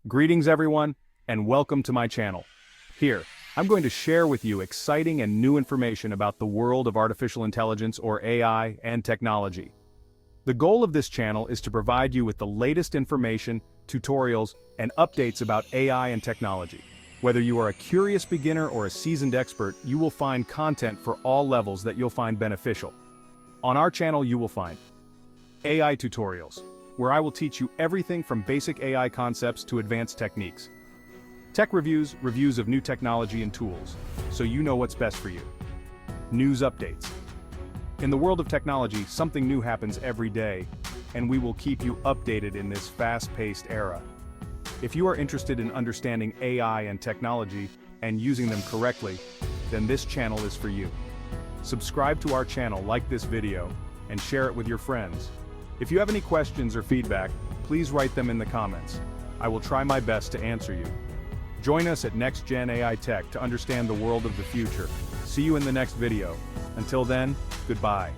Greetings everyone, and welcome to my channel. Here, I'm going to share with you exciting and new information about the world of artificial intelligence or AI and technology. The goal of this channel is to provide you with the latest information, tutorials, and updates about AI and technology. Whether you are a curious beginner or a seasoned expert, you will find content for all levels that you'll find beneficial. On our channel you will find AI tutorials, where I will teach you everything from basic AI concepts to advanced techniques. Tech reviews of new technology and tools, so you know what's best for you. News updates. In the world of technology, something new happens every day, and we will keep you updated in this fast-paced era. If you are interested in understanding AI and technology and using them correctly, then this channel is for you. Subscribe to our channel, like this video, and share it with your friends. If you have any questions or feedback, please write them in the comments. I will try my best to answer you. Join us at NextGen AI Tech to understand the world of the future. See you in the next video. Until then, goodbye.